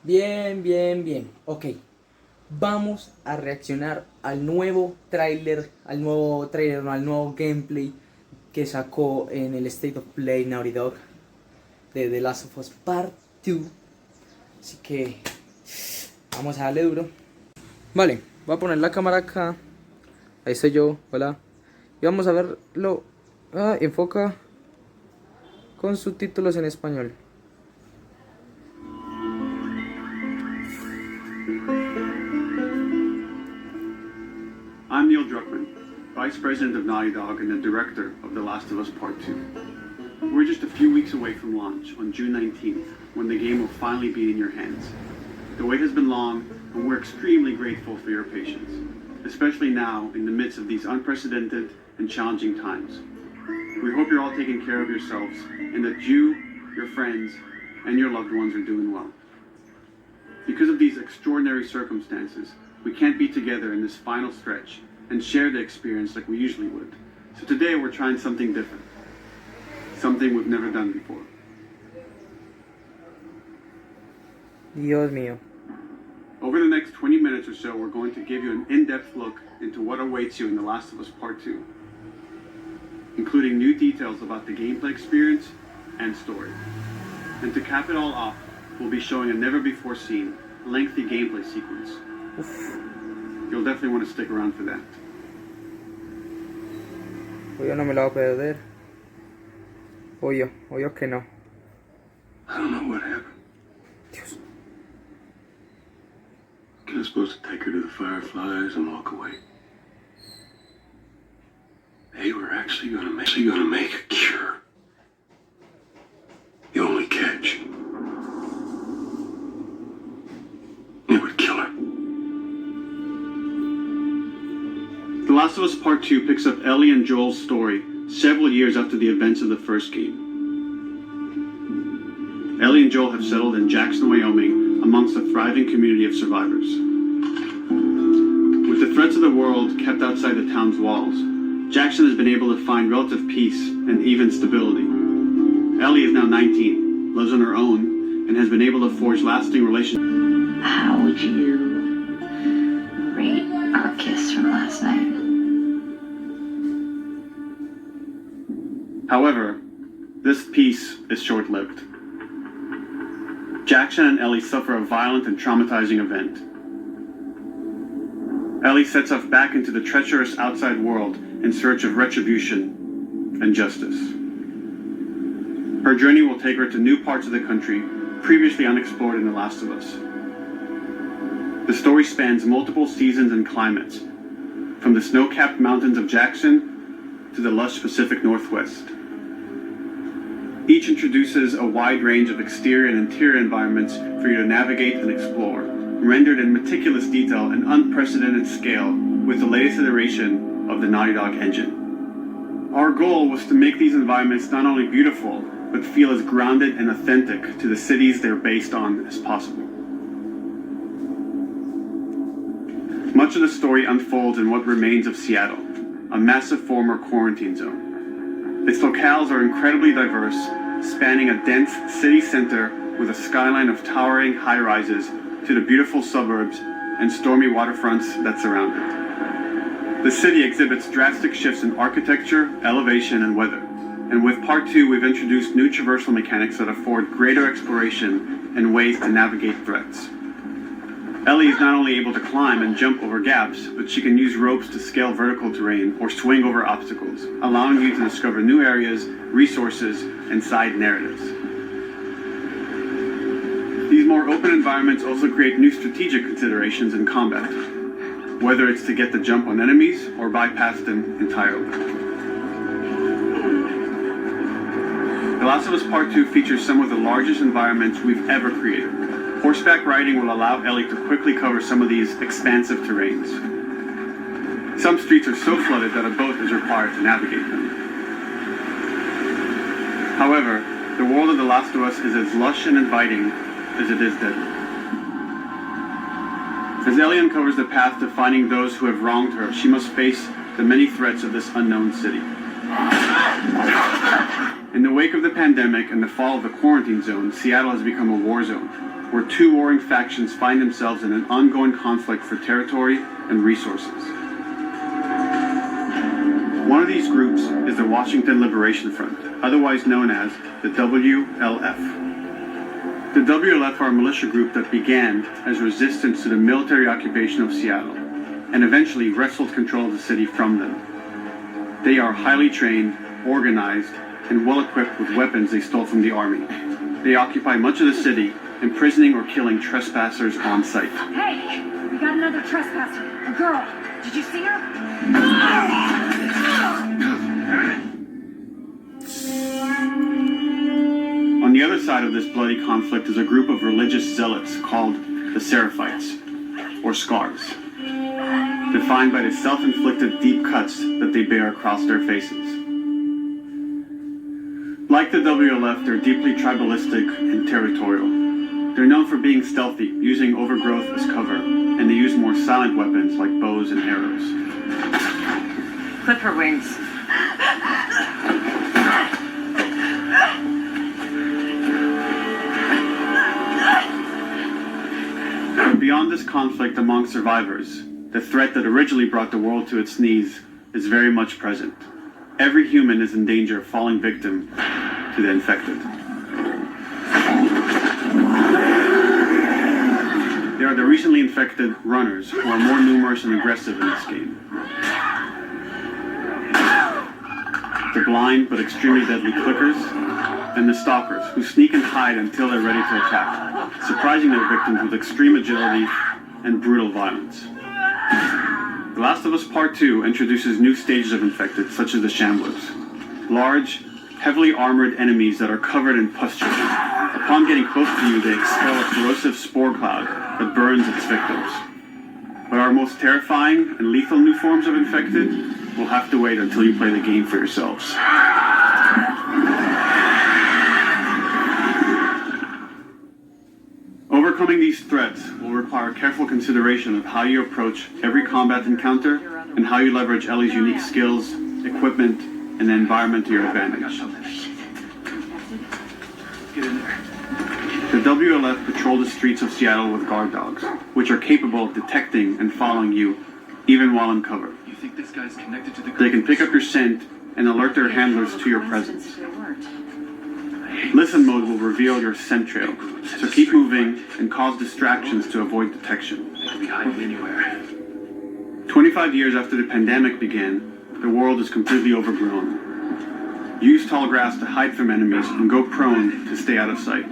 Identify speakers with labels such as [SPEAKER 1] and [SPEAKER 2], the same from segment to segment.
[SPEAKER 1] Bien, bien, bien. Ok. Vamos a reaccionar al nuevo gameplay que sacó en el State of Play Naughty Dog de The Last of Us Part 2. Así que vamos a darle duro. Vale, voy a poner la cámara acá. Ahí estoy yo, hola. Y vamos a verlo. Enfoca con subtítulos en español.
[SPEAKER 2] I'm Neil Druckmann, Vice President of Naughty Dog and the Director of The Last of Us Part 2. We're just a few weeks away from launch on June 19th, when the game will finally be in your hands. The wait has been long, and we're extremely grateful for your patience, especially now in the midst of these unprecedented and challenging times. We hope you're all taking care of yourselves, and that you, your friends, and your loved ones are doing well. Because of these extraordinary circumstances, we can't be together in this final stretch and share the experience like we usually would. So today we're trying something different. Something we've never done before.
[SPEAKER 1] Dios mío.
[SPEAKER 2] Over the next 20 minutes or so, we're going to give you an in-depth look into what awaits you in The Last of Us Part 2, including new details about the gameplay experience and story. And to cap it all off, we'll be showing a never-before-seen, lengthy gameplay sequence. You'll definitely want to stick around for that.
[SPEAKER 1] Yo no me lo voy a perder. Obvio que no.
[SPEAKER 3] I don't know what happened.
[SPEAKER 1] Dios.
[SPEAKER 3] I was supposed to take her to the Fireflies and walk away. They were actually gonna make a cure. The only catch, it would kill her.
[SPEAKER 2] The Last of Us Part 2 picks up Ellie and Joel's story several years after the events of the first game. Ellie and Joel have settled in Jackson, Wyoming, amongst a thriving community of survivors. With the threats of the world kept outside the town's walls, Jackson has been able to find relative peace and even stability. Ellie is now 19, lives on her own, and has been able to forge lasting relationships.
[SPEAKER 4] How would you rate our kiss from last night?
[SPEAKER 2] However, this peace is short-lived. Jackson and Ellie suffer a violent and traumatizing event. Ellie sets off back into the treacherous outside world in search of retribution and justice. Her journey will take her to new parts of the country previously unexplored in The Last of Us. The story spans multiple seasons and climates, from the snow-capped mountains of Jackson to the lush Pacific Northwest. Each introduces a wide range of exterior and interior environments for you to navigate and explore, rendered in meticulous detail and unprecedented scale with the latest iteration of the Naughty Dog engine. Our goal was to make these environments not only beautiful, but feel as grounded and authentic to the cities they're based on as possible. Much of the story unfolds in what remains of Seattle, a massive former quarantine zone. Its locales are incredibly diverse, spanning a dense city center with a skyline of towering high-rises to the beautiful suburbs and stormy waterfronts that surround it. The city exhibits drastic shifts in architecture, elevation, and weather. And with Part 2, we've introduced new traversal mechanics that afford greater exploration and ways to navigate threats. Ellie is not only able to climb and jump over gaps, but she can use ropes to scale vertical terrain or swing over obstacles, allowing you to discover new areas, resources, and side narratives. These more open environments also create new strategic considerations in combat, whether it's to get the jump on enemies or bypass them entirely. The Last of Us Part 2 features some of the largest environments we've ever created. Horseback riding will allow Ellie to quickly cover some of these expansive terrains. Some streets are so flooded that a boat is required to navigate them. However, the world of The Last of Us is as lush and inviting as it is deadly. As Ellie uncovers the path to finding those who have wronged her, she must face the many threats of this unknown city. In the wake of the pandemic and the fall of the quarantine zone, Seattle has become a war zone. where two warring factions find themselves in an ongoing conflict for territory and resources. One of these groups is the Washington Liberation Front, otherwise known as the WLF. The WLF are a militia group that began as resistance to the military occupation of Seattle and eventually wrestled control of the city from them. They are highly trained, organized, and well-equipped with weapons they stole from the army. They occupy much of the city, imprisoning or killing trespassers on sight.
[SPEAKER 5] Hey, we got another trespasser. A girl. Did you see her?
[SPEAKER 2] On the other side of this bloody conflict is a group of religious zealots called the Seraphites, or Scars, defined by the self-inflicted deep cuts that they bear across their faces. Like the WLF, they're deeply tribalistic and territorial. They're known for being stealthy, using overgrowth as cover, and they use more silent weapons like bows and arrows.
[SPEAKER 5] Clip her wings.
[SPEAKER 2] But beyond this conflict among survivors, the threat that originally brought the world to its knees is very much present. Every human is in danger of falling victim to the infected. They are the recently infected runners, who are more numerous and aggressive in this game. The blind but extremely deadly clickers, and the stalkers, who sneak and hide until they're ready to attack, surprising their victims with extreme agility and brutal violence. The Last of Us Part 2 introduces new stages of infected, such as the Shamblers. Large, heavily armored enemies that are covered in pustule. Upon getting close to you, they expel a corrosive spore cloud that burns its victims. But our most terrifying and lethal new forms of infected will have to wait until you play the game for yourselves. Overcoming these threats will require careful consideration of how you approach every combat encounter and how you leverage Ellie's unique skills, equipment, and the environment to your advantage.
[SPEAKER 3] Get in there.
[SPEAKER 2] The WLF patrol the streets of Seattle with guard dogs, which are capable of detecting and following you, even while in cover.
[SPEAKER 3] You think this guy's connected to the...
[SPEAKER 2] They can pick up your scent and alert their handlers to your presence. Listen mode will reveal your scent trail, so keep moving and cause distractions to avoid detection.
[SPEAKER 3] They could be hiding anywhere.
[SPEAKER 2] 25 years after the pandemic began, the world is completely overgrown. Use tall grass to hide from enemies and go prone to stay out of sight.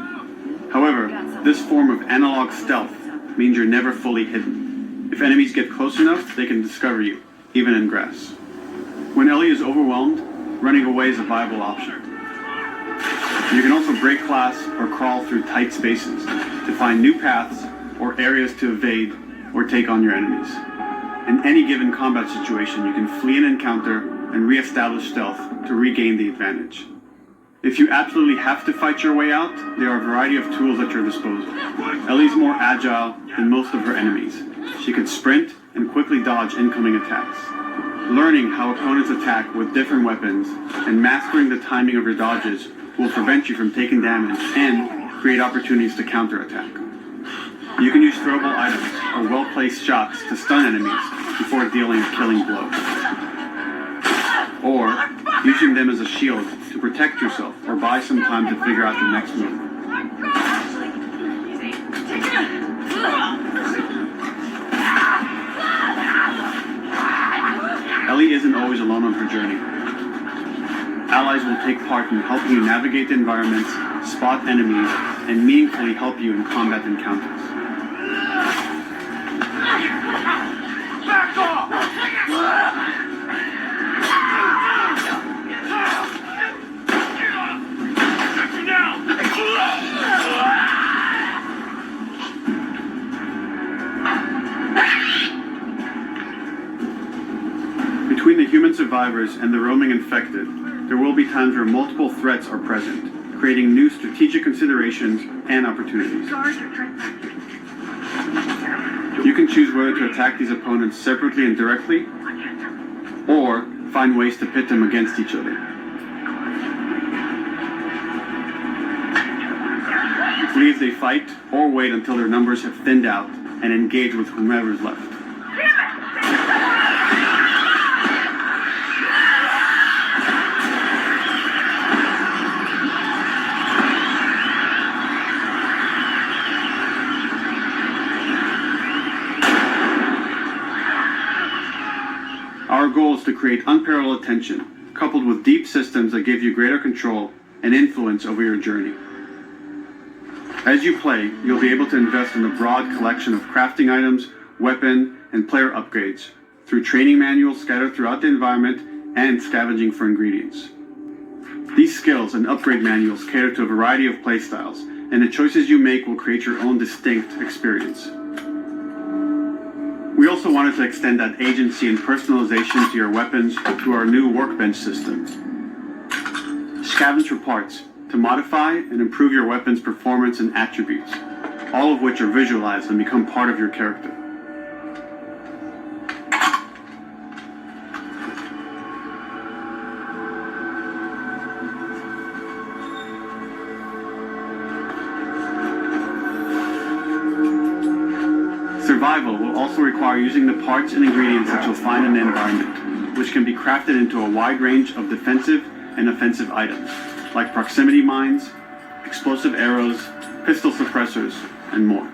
[SPEAKER 2] However, this form of analog stealth means you're never fully hidden. If enemies get close enough, they can discover you, even in grass. When Ellie is overwhelmed, running away is a viable option. You can also break glass or crawl through tight spaces to find new paths or areas to evade or take on your enemies. In any given combat situation, you can flee an encounter and re-establish stealth to regain the advantage. If you absolutely have to fight your way out, there are a variety of tools at your disposal. Ellie's more agile than most of her enemies. She can sprint and quickly dodge incoming attacks. Learning how opponents attack with different weapons and mastering the timing of your dodges will prevent you from taking damage and create opportunities to counterattack. You can use throwable items or well-placed shots to stun enemies before dealing a killing blow. Or using them as a shield to protect yourself or buy some time to figure out the next move. Ellie isn't always alone on her journey. Allies will take part in helping you navigate the environments, spot enemies, and meaningfully help you in combat encounters.
[SPEAKER 3] Back off!
[SPEAKER 2] Between the human survivors and the roaming infected, there will be times where multiple threats are present, creating new strategic considerations and opportunities. You can choose whether to attack these opponents separately and directly, or find ways to pit them against each other. flee if they fight, or wait until their numbers have thinned out and engage with whomever is left. Our goal is to create unparalleled attention, coupled with deep systems that give you greater control and influence over your journey. As you play, you'll be able to invest in a broad collection of crafting items, weapon, and player upgrades through training manuals scattered throughout the environment and scavenging for ingredients. These skills and upgrade manuals cater to a variety of playstyles, and the choices you make will create your own distinct experience. We also wanted to extend that agency and personalization to your weapons through our new workbench system. Scavenge for parts to modify and improve your weapon's performance and attributes, all of which are visualized and become part of your character. Survival will also require using the parts and ingredients that you'll find in the environment, which can be crafted into a wide range of defensive and offensive items, like proximity mines, explosive arrows, pistol suppressors, and more.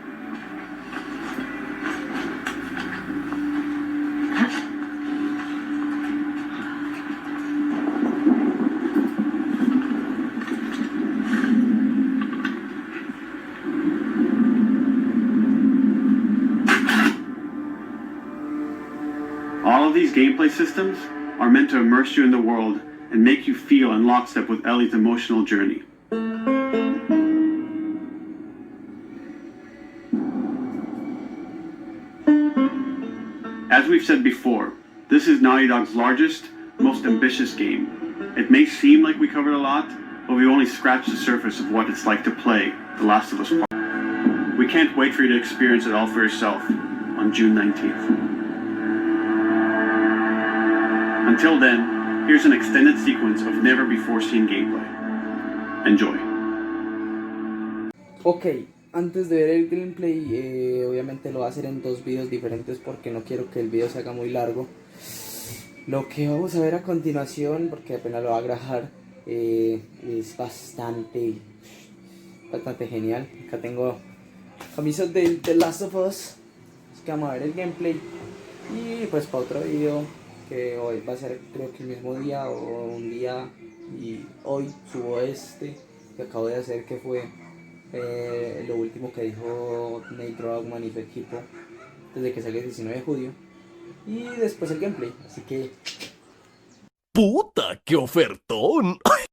[SPEAKER 2] All of these gameplay systems are meant to immerse you in the world and make you feel in lockstep with Ellie's emotional journey. As we've said before, this is Naughty Dog's largest, most ambitious game. It may seem like we covered a lot, but we've only scratched the surface of what it's like to play The Last of Us Part. We can't wait for you to experience it all for yourself on June 19th. Until then, here's an extended sequence of never-before-seen gameplay. Enjoy.
[SPEAKER 1] Ok, antes de ver el gameplay, obviamente lo voy a hacer en dos videos diferentes porque no quiero que el video se haga muy largo. Lo que vamos a ver a continuación, porque apenas lo voy a grabar, es bastante genial. Acá tengo camisas de The Last of Us, así que vamos a ver el gameplay. Y pues para otro video, que hoy va a ser creo que el mismo día o un día, y hoy subo este que acabo de hacer, que fue lo último que dijo DRUCKMANN y su equipo desde que salió el 19 de julio, y después el gameplay, así que...
[SPEAKER 6] ¡Puta, qué ofertón!